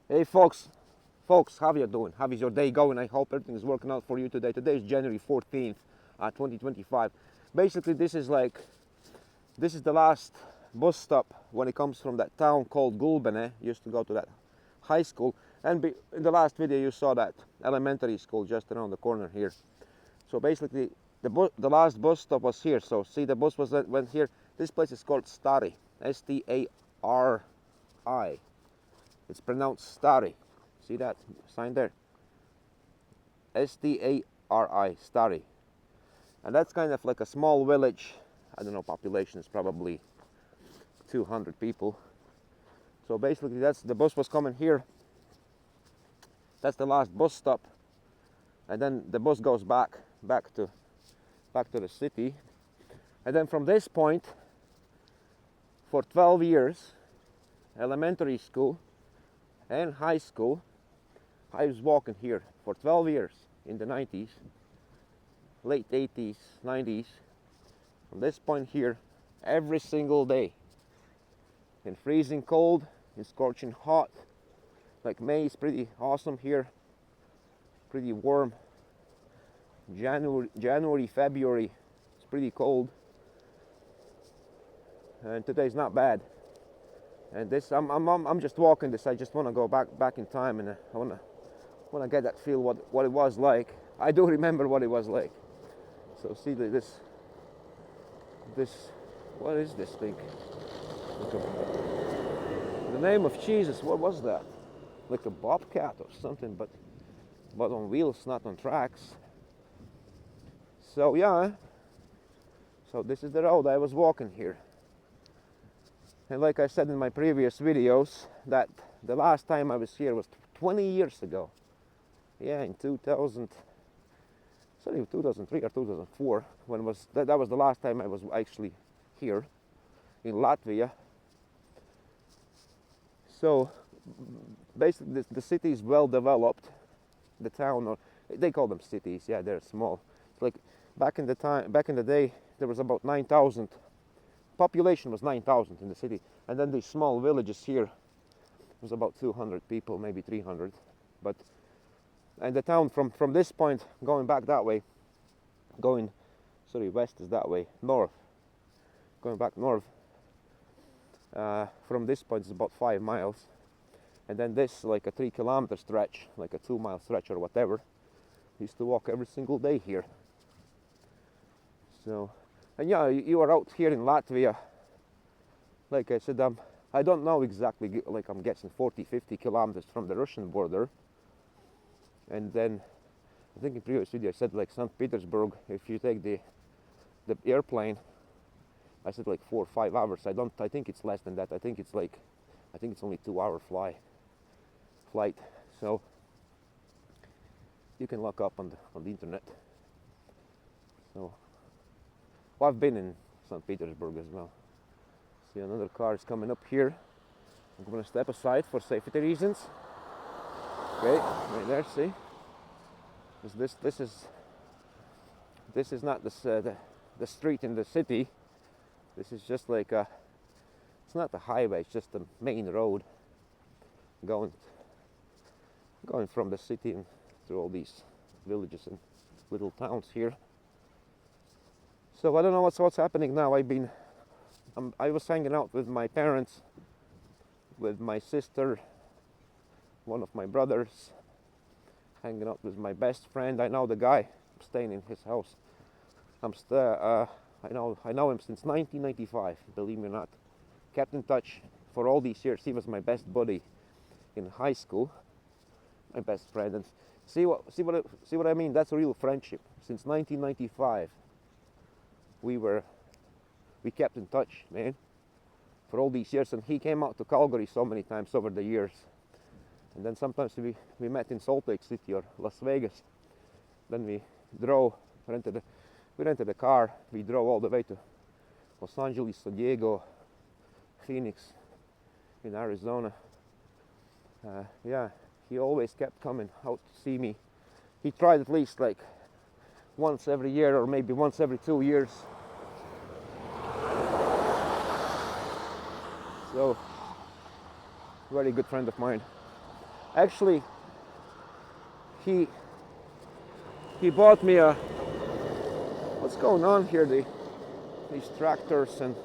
Hey folks, how you doing? How is your day going? I hope everything is working out for you today. Today is January 14th, 2025. Basically, this is the last bus stop when it comes from that town called Gulbene. Used to go to that high school, and in the last video you saw that elementary school just around the corner here. So basically, the last bus stop was here. So see, the bus went here. This place is called Stari, Stari. It's pronounced Stari. See that sign there? Stari, Stari. And that's kind of like a small village. I don't know, population is probably 200 people. So basically the bus was coming here. That's the last bus stop. And then the bus goes back to the city. And then from this point, for 12 years, elementary school and high school, I was walking here for 12 years in the 90s, late 80s, 90s. From this point here, every single day, in freezing cold, in scorching hot. Like May is pretty awesome here, pretty warm. January, February, it's pretty cold. And today's not bad. And this, I'm just walking this. I just want to go back in time, and I want to get that feel what it was like. I do remember what it was like. So see this. What is this thing? In the name of Jesus, what was that? Like a bobcat or something, but on wheels, not on tracks. So yeah. So this is the road I was walking here. And like I said in my previous videos, that the last time I was here was 20 years ago. Yeah, in 2003 or 2004, when that was the last time I was actually here in Latvia. So basically the city is well developed. The town, or they call them cities, yeah, they're small. It's like back in the day, there was about 9,000. Population was 9,000 in the city, and then these small villages here was about 200 people, maybe 300. And the town from this point going back that way, west is that way, north, going back north, from this point is about 5 miles, and then this like a 3-kilometer stretch, like a 2-mile stretch or whatever. Used to walk every single day here. So, and yeah, you are out here in Latvia. Like I said, I don't know exactly, like I'm guessing 40-50 kilometers from the Russian border. And then, I think in previous video I said like St. Petersburg, if you take the airplane, I said like 4 or 5 hours. I think it's less than that. I think it's only 2-hour flight. So, you can look up on the internet. So, well, I've been in St. Petersburg as well. See, another car is coming up here. I'm going to step aside for safety reasons. Okay, right there, see? This is not the street in the city. This is just like it's not the highway, it's just the main road going from the city and through all these villages and little towns here. So I don't know what's happening now. I was hanging out with my parents, with my sister, one of my brothers, hanging out with my best friend. I know the guy. I'm staying in his house. I know him since 1995. Believe me or not, kept in touch for all these years. He was my best buddy in high school, my best friend. And see what I mean? That's a real friendship. Since 1995. We kept in touch, man, for all these years. And he came out to Calgary so many times over the years. And then sometimes we met in Salt Lake City or Las Vegas. Then we rented a car. We drove all the way to Los Angeles, San Diego, Phoenix, in Arizona. Yeah, he always kept coming out to see me. He tried at least like once every year or maybe once every 2 years. So, very good friend of mine. Actually, he bought me a, what's going on here? These tractors and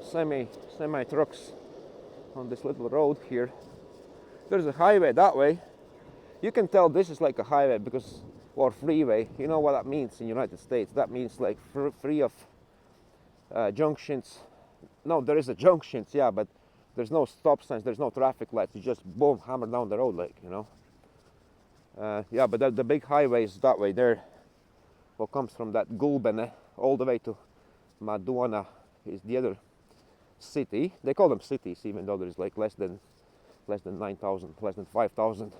semi trucks on this little road here. There's a highway that way. You can tell this is like a highway because, or freeway. You know what that means in the United States? That means like free of junctions. No, there is a junctions, yeah, but there's no stop signs, there's no traffic lights. You just boom, hammer down the road, like, you know. Yeah, but the big highway is that way there. What comes from that Gulbene all the way to Maduana is the other city. They call them cities, even though there's like less than 9,000, less than 5,000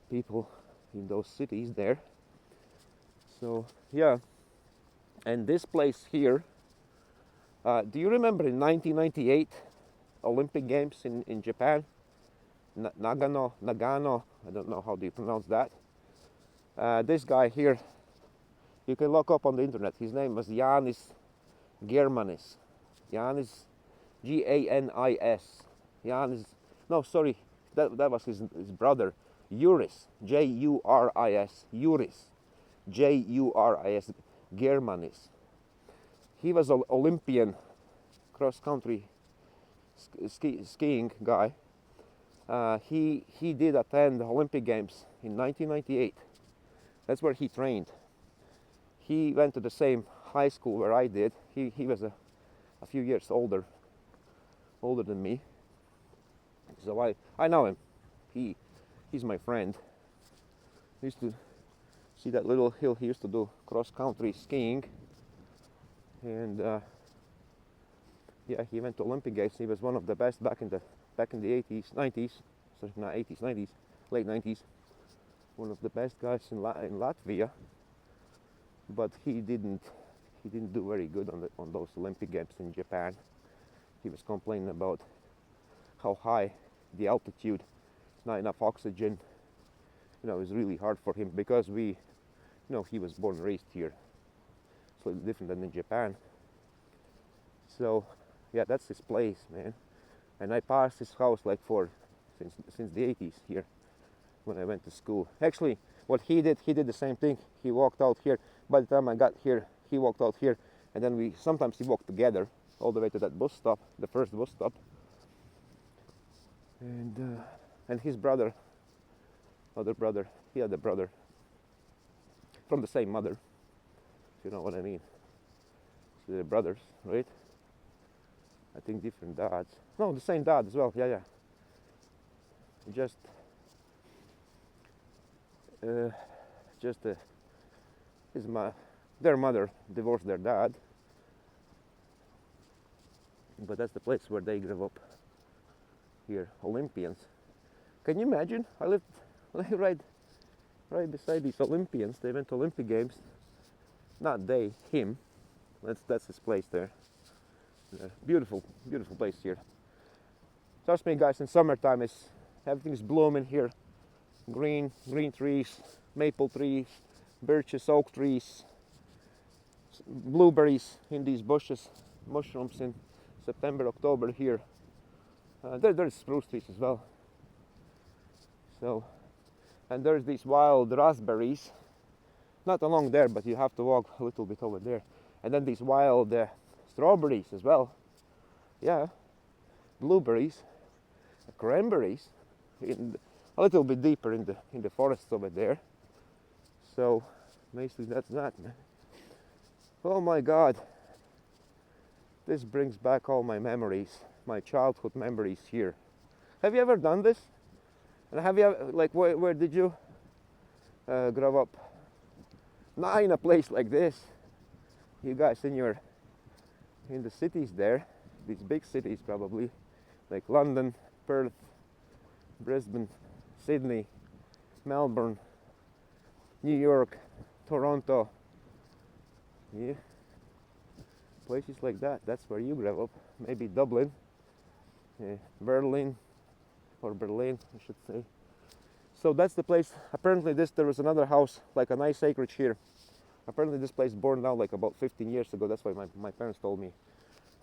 people in those cities there. So yeah, and this place here, do you remember in 1998 Olympic Games in Japan? Nagano, I don't know how do you pronounce that. This guy here, you can look up on the internet. His name was Jānis Germanis. Jānis, G-A-N-I-S. Jānis, no, sorry, that was his brother, Juris, J-U-R-I-S, Juris, J-U-R-I-S, Germanis. He was an Olympian cross-country skiing guy. He did attend the Olympic Games in 1998. That's where he trained. He went to the same high school where I did. He was a few years older than me. So I know him. He's my friend. I used to see that little hill. He used to do cross-country skiing. And yeah, he went to Olympic Games. He was one of the best back in the 80s, 90s, sorry, not 80s, 90s, late 90s. One of the best guys in Latvia. But he didn't do very good on those Olympic Games in Japan. He was complaining about how high the altitude, not enough oxygen. You know, it was really hard for him because he was born and raised here. So it's different than in Japan. So yeah, that's his place, man. And I passed his house like since the 80s here when I went to school. Actually, what he did the same thing. He walked out here. By the time I got here, he walked out here, and then sometimes we walked together all the way to that bus stop, the first bus stop. And his brother, other brother, he had a brother from the same mother, if you know what I mean. So they're brothers, right? I think different dads. No, the same dad as well. Yeah. Their mother divorced their dad, but that's the place where they grew up. Here, Olympians. Can you imagine? I lived right beside these Olympians. They went to Olympic Games. Not they, him. That's his place there. Beautiful place here. Trust me, guys. In summertime, everything's blooming here. Green trees, maple trees, birches, oak trees, blueberries in these bushes, mushrooms in September, October here. There's spruce trees as well. So, and there's these wild raspberries, not along there, but you have to walk a little bit over there. And then these wild strawberries as well. Yeah, blueberries, cranberries, a little bit deeper in the forest over there. So, basically that's that, man. Oh my God, this brings back all my memories, my childhood memories here. Have you ever done this? And have you ever, like, where did you grow up? Not in a place like this. You guys in the cities there, these big cities probably, like London, Perth, Brisbane, Sydney, Melbourne, New York, Toronto. Yeah, places like that. That's where you grew up. Maybe Dublin, Berlin, I should say. So that's the place. Apparently there was another house, like a nice acreage here. Apparently this place burned down like about 15 years ago. That's why my parents told me.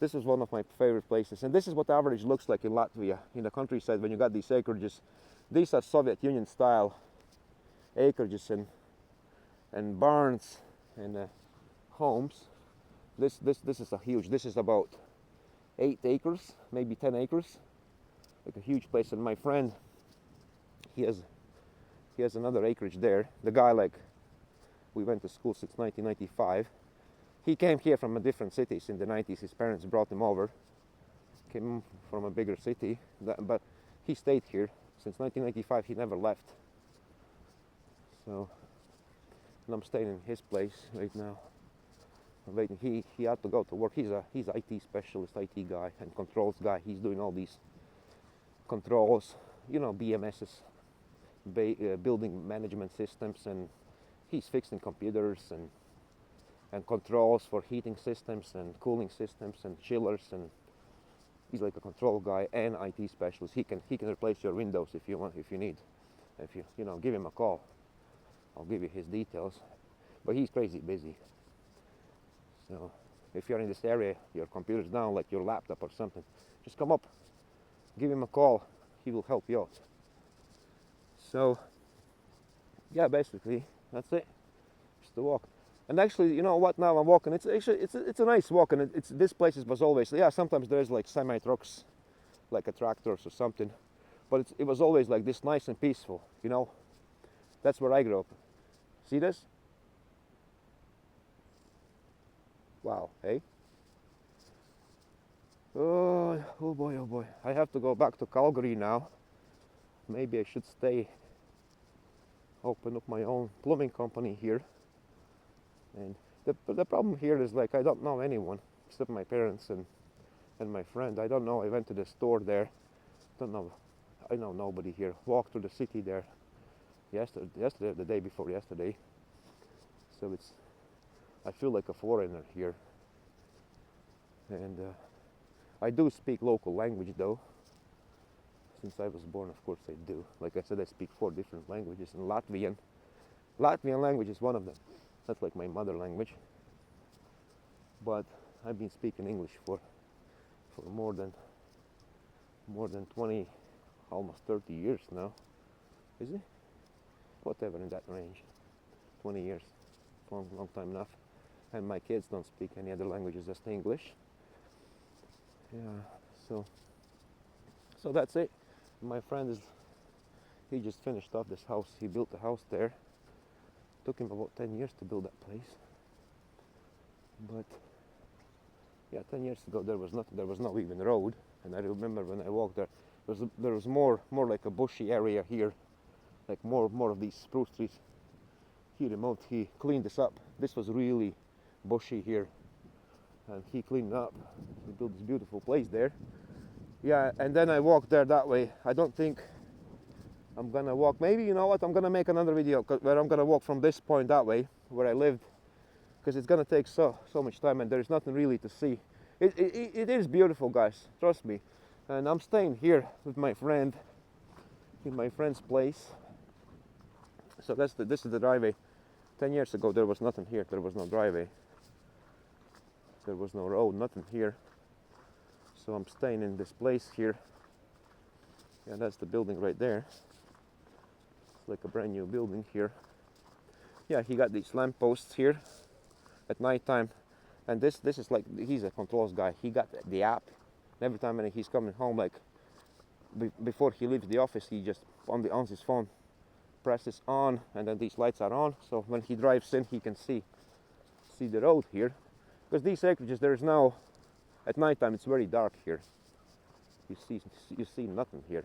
This was one of my favorite places. And this is what the average looks like in Latvia, in the countryside, when you got these acreages. These are Soviet Union style acreages and barns and homes. This is a huge. This is about 8 acres, maybe 10 acres, like a huge place. And my friend, he has another acreage there. The guy, like, we went to school since 1995. He came here from a different cities in the 90s. His parents brought him over. Came from a bigger city, but he stayed here since 1995. He never left. So, and I'm staying in his place right now. I'm waiting. He had to go to work. He's IT specialist, IT guy, and controls guy. He's doing all these controls, BMSs, building management systems, and he's fixing computers and controls for heating systems and cooling systems and chillers, and he's like a control guy and IT specialist. He can replace your Windows if you want, if you need. If you give him a call, I'll give you his details. But he's crazy busy. So if you're in this area, your computer's down, like your laptop or something, just come up, give him a call. He will help you out. So yeah, basically that's it. Just a walk. And actually, you know what? Now I'm walking. It's a nice walk, and this place was always, sometimes there's like semi trucks, like a tractors or something, but it was always like this, nice and peaceful. That's where I grew up. See this? Wow, hey? Oh boy, oh boy. I have to go back to Calgary now. Maybe I should stay, open up my own plumbing company here. And the problem here is, like, I don't know anyone except my parents and my friend. I don't know. I went to the store there. Don't know. I know nobody here. Walked through the city there yesterday, the day before yesterday. So I feel like a foreigner here. And I do speak local language though. Since I was born, of course I do. Like I said, I speak 4 different languages, and Latvian language is one of them. That's like my mother language. But I've been speaking English for more than 20, almost 30 years now. Is it? Whatever, in that range. 20 years. Long time enough. And my kids don't speak any other languages, just English. Yeah, so that's it. My friend he just finished off this house. He built a house there. Took him about 10 years to build that place. But yeah, 10 years ago there was nothing. There was no even road. And I remember when I walked there, there was more like a bushy area here, like more of these spruce trees. He cleaned this up. This was really bushy here, and he cleaned it up. He built this beautiful place there. Yeah, and then I walked there that way. I don't think I'm gonna walk. Maybe, you know what? I'm gonna make another video where I'm gonna walk from this point that way, where I lived, because it's gonna take so much time, and there's nothing really to see. It is beautiful, guys. Trust me. And I'm staying here with my friend, in my friend's place. So this is the driveway. 10 years ago there was nothing here. There was no driveway. There was no road, nothing here. So I'm staying in this place here. Yeah, that's the building right there. It's like a brand new building here. Yeah, he got these lamp posts here at night time. And this is like, he's a controls guy. He got the app. And every time when he's coming home, like before he leaves the office, he just on his phone presses on, and then these lights are on. So when he drives in, he can see the road here. Because these acreages, there's now, at night time, it's very dark here. You see nothing here.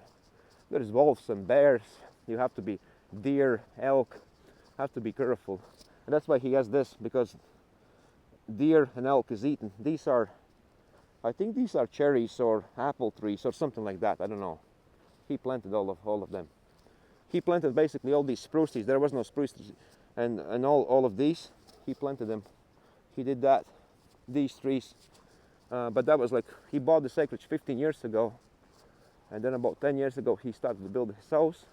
There's wolves and bears. You have to be deer, elk. Have to be careful. And that's why he has this, because deer and elk is eaten. I think these are cherries or apple trees or something like that. I don't know. He planted all of them. He planted basically all these spruce trees. There was no spruce trees, and all of these, he planted them. He did that, these trees. But that was like, he bought this acreage 15 years ago, and then about 10 years ago he started to build his house.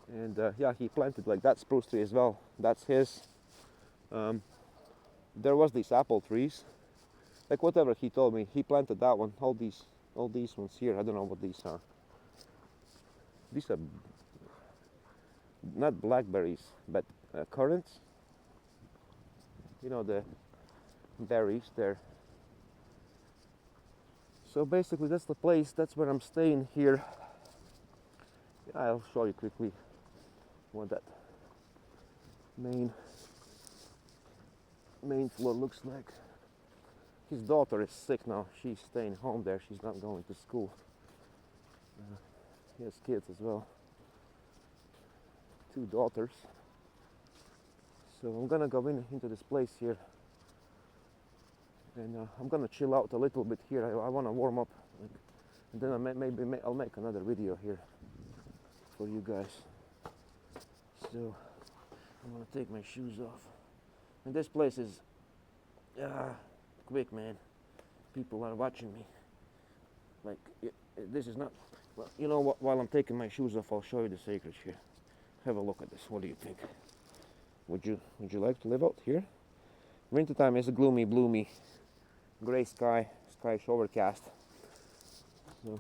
And yeah, he planted like that spruce tree as well. That's his. There was these apple trees, like whatever he told me. He planted that one. All these ones here. I don't know what these are. these are not blackberries, but currants. You know, the berries there. So basically that's the place, that's where I'm staying here. I'll show you quickly what that main floor looks like. His daughter is sick now. She's staying home there. She's not going to school. He has kids as well. 2 daughters. So I'm gonna go into this place here, and I'm gonna chill out a little bit here. I want to warm up, and then I'll make another video here for you guys. So I'm gonna take my shoes off. And this place is quick, man. People are watching me. Like this is not. Well, you know what? While I'm taking my shoes off, I'll show you the secrets here. Have a look at this. What do you think? Would you like to live out here? Wintertime is a gloomy, bloomy, gray sky. Sky is overcast. So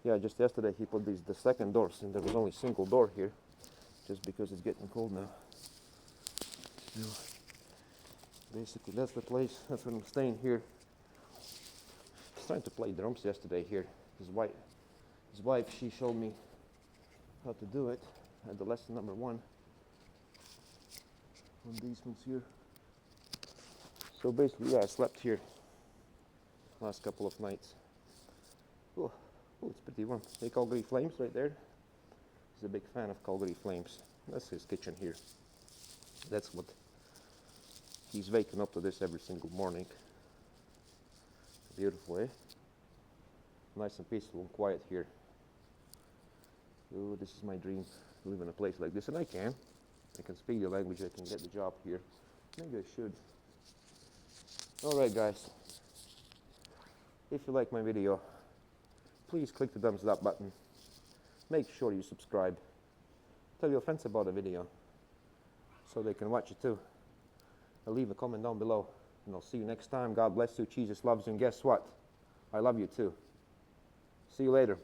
yeah, just yesterday he put the second doors, and there was only single door here, just because it's getting cold now. So basically that's the place. That's where I'm staying here. I was trying to play drums yesterday here. His wife, she showed me how to do it at the lesson number 1 on these ones here. So basically, yeah, I slept here last couple of nights. Oh, it's pretty warm. The Calgary Flames right there. He's a big fan of Calgary Flames. That's his kitchen here. That's what he's waking up to, this every single morning. Beautiful, eh? Nice and peaceful and quiet here. Oh, this is my dream, to live in a place like this, and I can speak the language, I can get the job here. Maybe I should. Alright guys, if you like my video, please click the thumbs up button. Make sure you subscribe. Tell your friends about the video so they can watch it too. And leave a comment down below, and I'll see you next time. God bless you, Jesus loves you, and guess what? I love you too. See you later.